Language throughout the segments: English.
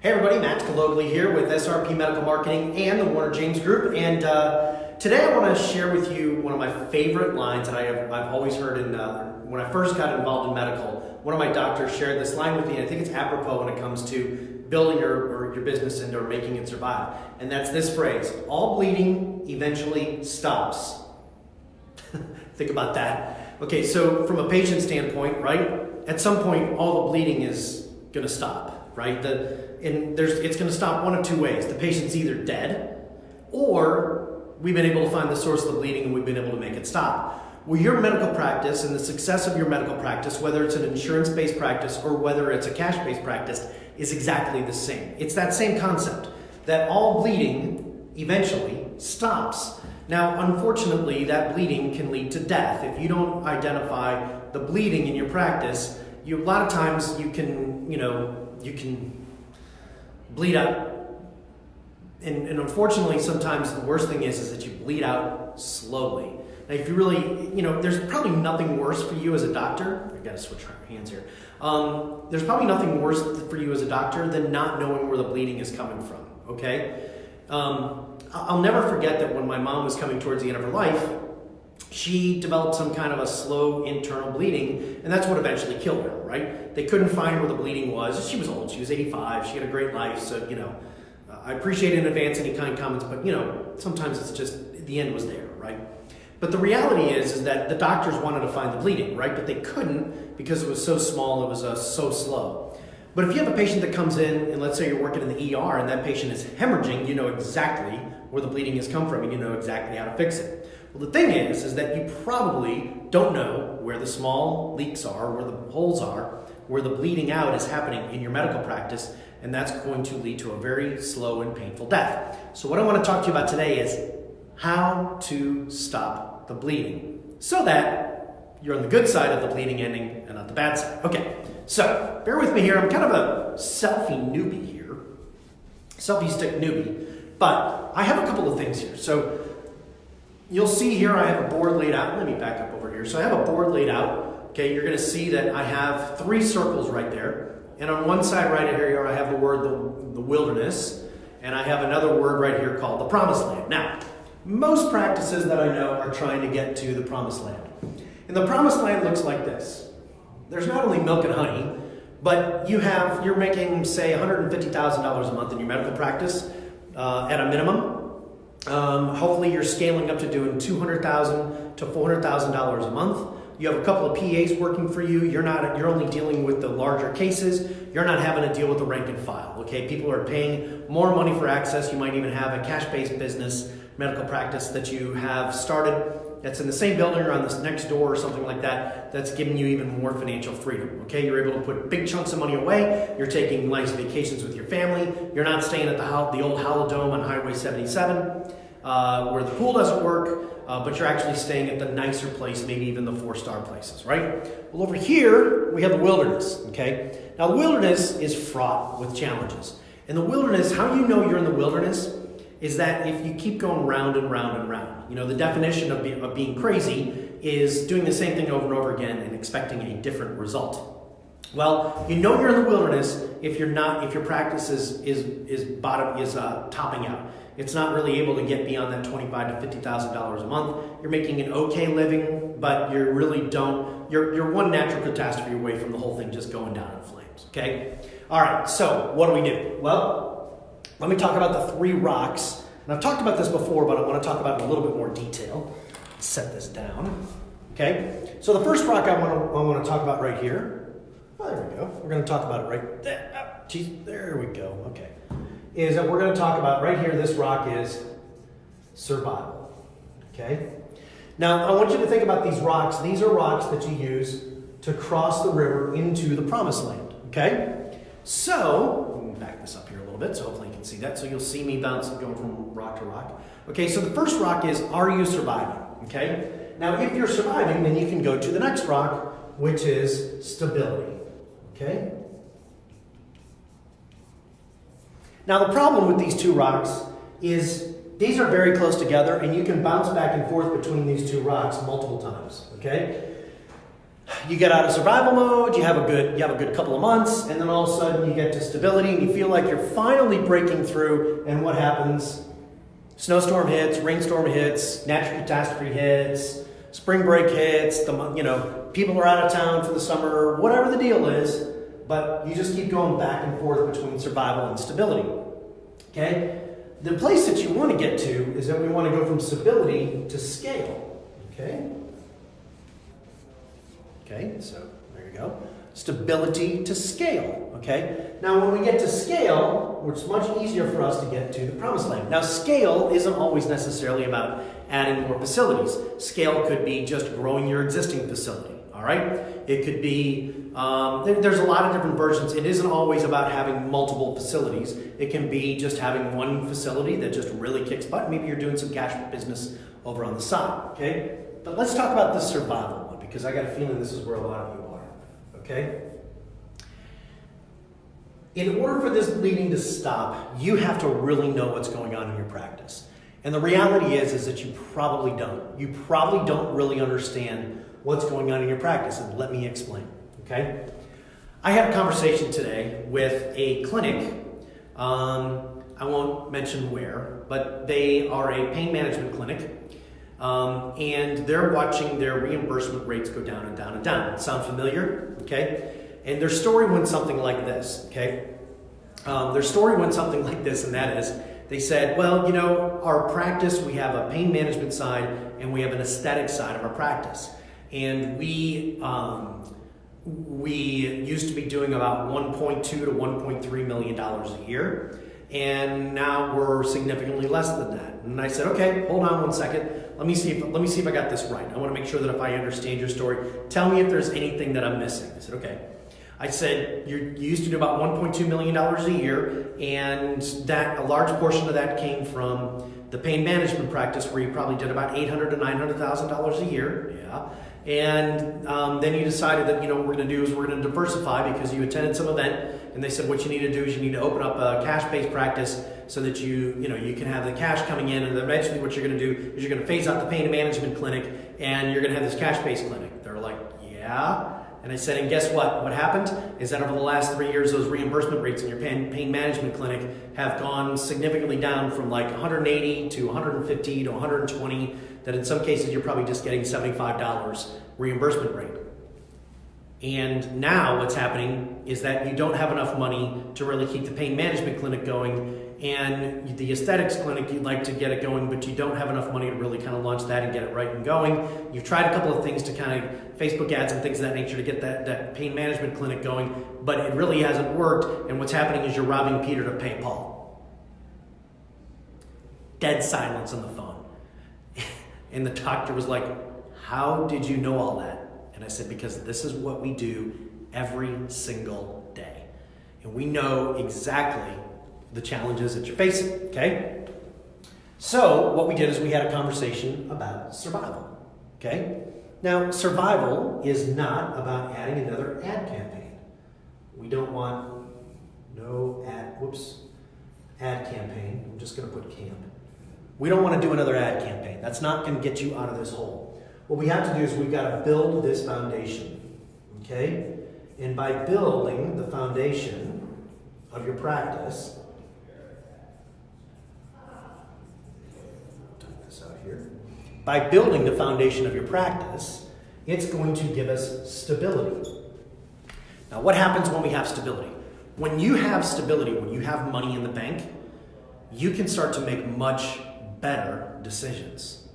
Hey everybody, Matt Gillogly here with SRP Medical Marketing and the Warner James Group, and today I want to share with you one of my favorite lines that I've always heard when I first got involved in medical. One of my doctors shared this line with me, and I think it's apropos when it comes to building your business and or making it survive, and that's this phrase: all bleeding eventually stops. Think about that. Okay, so from a patient standpoint, right, at some point all the bleeding is going to stop, right? It's going to stop one of two ways. The patient's either dead, or we've been able to find the source of the bleeding and we've been able to make it stop. Well, your medical practice and the success of your medical practice, whether it's an insurance-based practice or whether it's a cash-based practice, is exactly the same. It's that same concept, that all bleeding eventually stops. Now, unfortunately, that bleeding can lead to death. If you don't identify the bleeding in your practice, a lot of times you can bleed out. And unfortunately, sometimes the worst thing is that you bleed out slowly. Now, if you really, there's probably nothing worse for you as a doctor. I've got to switch hands here. There's probably nothing worse for you as a doctor than not knowing where the bleeding is coming from, okay? I'll never forget that when my mom was coming towards the end of her life, she developed some kind of a slow internal bleeding, and that's what eventually killed her, right? They couldn't find where the bleeding was. She was old. She was 85. She had a great life, so, I appreciate in advance any kind comments, but, sometimes it's just the end was there, right? But the reality is that the doctors wanted to find the bleeding, right? But they couldn't because it was so small, it was so slow. But if you have a patient that comes in, and let's say you're working in the ER and that patient is hemorrhaging, you know exactly where the bleeding has come from and you know exactly how to fix it. Well, the thing is that you probably don't know where the small leaks are, where the holes are, where the bleeding out is happening in your medical practice, and that's going to lead to a very slow and painful death. So what I want to talk to you about today is how to stop the bleeding so that you're on the good side of the bleeding ending and not the bad side. Okay, so bear with me here. I'm kind of a selfie newbie here, selfie stick newbie, but I have a couple of things here. So you'll see here I have a board laid out. Let me back up over here. So I have a board laid out. Okay, you're going to see that I have 3 circles right there. And on one side right here, I have the word the wilderness. And I have another word right here called the promised land. Now, most practices that I know are trying to get to the promised land. And the promised land looks like this. There's not only milk and honey, but you're making, say, $150,000 a month in your medical practice at a minimum. Hopefully you're scaling up to doing $200,000 to $400,000 a month. You have a couple of PAs working for you. You're only dealing with the larger cases. You're not having to deal with the rank and file. Okay, people are paying more money for access. You might even have a cash-based business, medical practice that you have started that's in the same building or on this next door or something like that. That's giving you even more financial freedom. Okay, you're able to put big chunks of money away. You're taking nice vacations with your family. You're not staying at the old Holodome on Highway 77 where the pool doesn't work. But you're actually staying at the nicer place, maybe even the 4-star places, right? Well, over here, we have the wilderness, okay? Now, the wilderness is fraught with challenges. And the wilderness, how you know you're in the wilderness is that if you keep going round and round and round. The definition of being crazy is doing the same thing over and over again and expecting a different result. Well, you're in the wilderness if your practice is topping out. It's not really able to get beyond that $25,000 to $50,000 a month. You're making an okay living, but you really don't. You're one natural catastrophe away from the whole thing just going down in flames. Okay. All right. So what do we do? Well, let me talk about the 3 rocks. And I've talked about this before, but I want to talk about it in a little bit more detail. Let's set this down. Okay. So the first rock I want to talk about right here. Oh, there we go. We're going to talk about it right there. Oh, geez, there we go. Okay. Is that we're going to talk about right here, this rock is survival, okay? Now, I want you to think about these rocks. These are rocks that you use to cross the river into the promised land, okay? So, let me back this up here a little bit so hopefully you can see that. So you'll see me bouncing, going from rock to rock. Okay, so the first rock is, are you surviving, okay? Now, if you're surviving, then you can go to the next rock, which is stability, okay? Now, the problem with these 2 rocks is these are very close together, and you can bounce back and forth between these 2 rocks multiple times, okay? you get out of survival mode, you have a good couple of months, and then all of a sudden you get to stability and you feel like you're finally breaking through, and what happens? Snowstorm hits, rainstorm hits, natural catastrophe hits, spring break hits, people are out of town for the summer, whatever the deal is, but you just keep going back and forth between survival and stability. Okay? The place that you want to get to is that we want to go from stability to scale. Okay? Okay, so there you go. Stability to scale. Okay? Now, when we get to scale, it's much easier for us to get to the promised land. Now, scale isn't always necessarily about adding more facilities. Scale could be just growing your existing facility. All right? It could be, there's a lot of different versions. It isn't always about having multiple facilities. It can be just having one facility that just really kicks butt. Maybe you're doing some cash business over on the side. Okay? But let's talk about the survival one, because I got a feeling this is where a lot of you are. Okay? In order for this bleeding to stop, you have to really know what's going on in your practice. And the reality is that you probably don't. You probably don't really understand what's going on in your practice, and let me explain, okay? I had a conversation today with a clinic. I won't mention where, but they are a pain management clinic, and they're watching their reimbursement rates go down and down and down. Sound familiar? Okay? And their story went something like this, okay? Their story went something like this, and that is, they said, well, our practice, we have a pain management side and we have an aesthetic side of our practice. And we used to be doing about $1.2 to $1.3 million a year. And now we're significantly less than that. And I said, okay, hold on one second. Let me see if I got this right. I want to make sure that if I understand your story, tell me if there's anything that I'm missing. I said, okay. I said, you used to do about $1.2 million a year, and that a large portion of that came from the pain management practice, where you probably did about $800,000 to $900,000 a year. Yeah. And then you decided that, what we're going to do is we're going to diversify, because you attended some event, and they said what you need to do is you need to open up a cash-based practice so that you can have the cash coming in, and then eventually what you're going to do is you're going to phase out the pain management clinic, and you're going to have this cash-based clinic. They're like, yeah. And I said, and guess what? What happened is that over the last 3 years, those reimbursement rates in your pain management clinic have gone significantly down from like 180 to 150 to 120, that in some cases you're probably just getting $75 reimbursement rate. And now what's happening is that you don't have enough money to really keep the pain management clinic going, and the aesthetics clinic, you'd like to get it going, but you don't have enough money to really kind of launch that and get it right and going. You've tried a couple of things to kind of Facebook ads and things of that nature to get that pain management clinic going, but it really hasn't worked, and what's happening is you're robbing Peter to pay Paul. Dead silence on the phone. And the doctor was like, how did you know all that? And I said, because this is what we do every single day. And we know exactly the challenges that you're facing, okay? So what we did is we had a conversation about survival, okay? Now, survival is not about adding another ad campaign. We don't want ad campaign. I'm just going to put camp. We don't want to do another ad campaign. That's not going to get you out of this hole. What we have to do is we've got to build this foundation, okay? And by building the foundation of your practice, type this out here. By building the foundation of your practice, it's going to give us stability. Now, what happens when we have stability? When you have stability, when you have money in the bank, you can start to make much better decisions.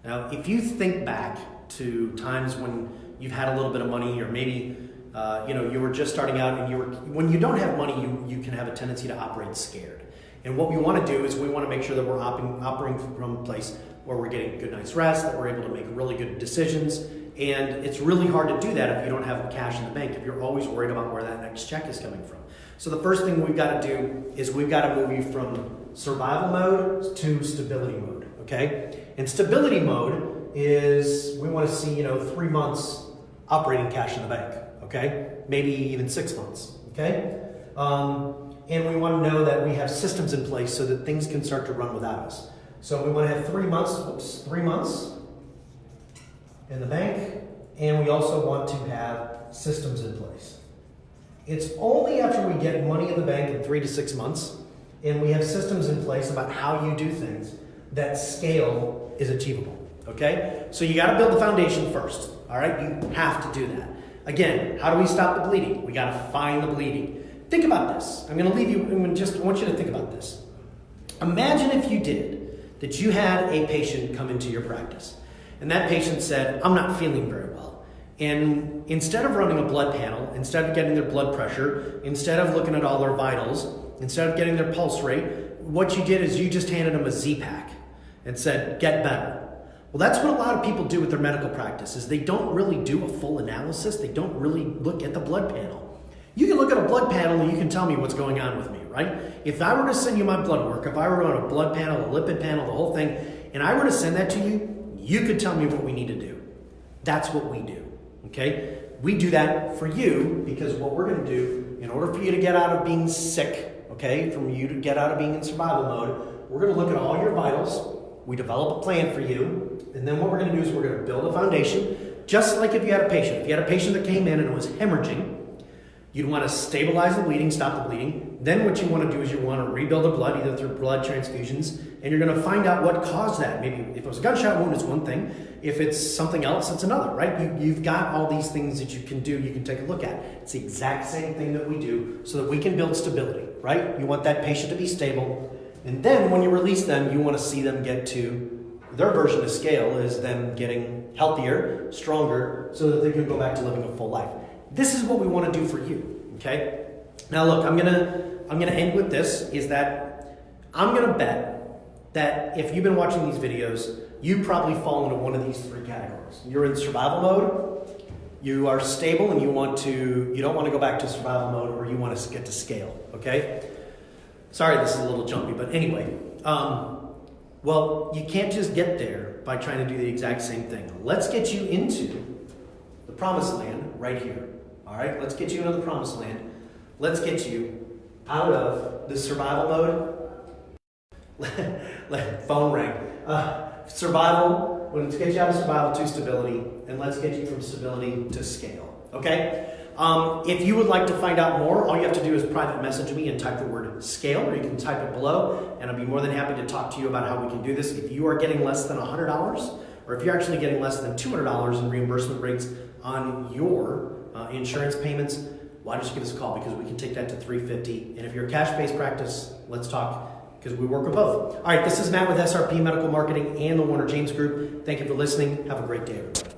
Now, if you think back to times when you've had a little bit of money, or maybe you were just starting out, and when you don't have money, you can have a tendency to operate scared. And what we want to do is we want to make sure that we're operating from a place where we're getting a good night's rest, that we're able to make really good decisions. And it's really hard to do that if you don't have cash in the bank, if you're always worried about where that next check is coming from. So the first thing we've got to do is we've got to move you from survival mode to stability mode, okay? And stability mode is we want to see, 3 months operating cash in the bank, okay? Maybe even 6 months, okay? And we want to know that we have systems in place so that things can start to run without us. So we want to have 3 months in the bank, and we also want to have systems in place. It's only after we get money in the bank in 3 to 6 months and we have systems in place about how you do things that scale is achievable, okay? So you gotta build the foundation first, all right? You have to do that. Again, how do we stop the bleeding? We gotta find the bleeding. Think about this. I want you to think about this. Imagine if you did that you had a patient come into your practice and that patient said, I'm not feeling very well. And instead of running a blood panel, instead of getting their blood pressure, instead of looking at all their vitals, instead of getting their pulse rate, what you did is you just handed them a Z-Pack and said, get better. Well, that's what a lot of people do with their medical practice is they don't really do a full analysis. They don't really look at the blood panel. You can look at a blood panel and you can tell me what's going on with me, right? If I were to send you my blood work, if I were to run a blood panel, a lipid panel, the whole thing, and I were to send that to you, you could tell me what we need to do. That's what we do, okay? We do that for you because what we're gonna do, in order for you to get out of being sick, okay, from you to get out of being in survival mode, we're gonna look at all your vitals, we develop a plan for you, and then what we're gonna do is we're gonna build a foundation, just like if you had a patient. If you had a patient that came in and it was hemorrhaging, you'd want to stabilize the bleeding, stop the bleeding. Then what you want to do is you want to rebuild the blood, either through blood transfusions, and you're going to find out what caused that. Maybe if it was a gunshot wound, it's one thing. If it's something else, it's another, right? You've got all these things that you can do, you can take a look at. It's the exact same thing that we do so that we can build stability, right? You want that patient to be stable. And then when you release them, you want to see them get to their version of scale is them getting healthier, stronger, so that they can go back to living a full life. This is what we want to do for you, okay? Now look, I'm gonna end with this, is that I'm gonna bet that if you've been watching these videos, you probably fall into one of these 3 categories. You're in survival mode, you are stable and you don't want to go back to survival mode, or you want to get to scale, okay? Sorry this is a little jumpy, but anyway, well, you can't just get there by trying to do the exact same thing. Let's get you into the promised land right here. All right, let's get you into the promised land. Let's get you out of the survival mode. Phone rang. Survival, let's get you out of survival to stability, and let's get you from stability to scale, okay? If you would like to find out more, all you have to do is private message me and type the word scale, or you can type it below, and I'd be more than happy to talk to you about how we can do this. If you are getting less than $100, or if you're actually getting less than $200 in reimbursement rates on your insurance payments, why don't you give us a call, because we can take that to $350. And if you're a cash-based practice, let's talk, because we work with both. All right, this is Matt with SRP Medical Marketing and the Warner James Group. Thank you for listening. Have a great day, everybody.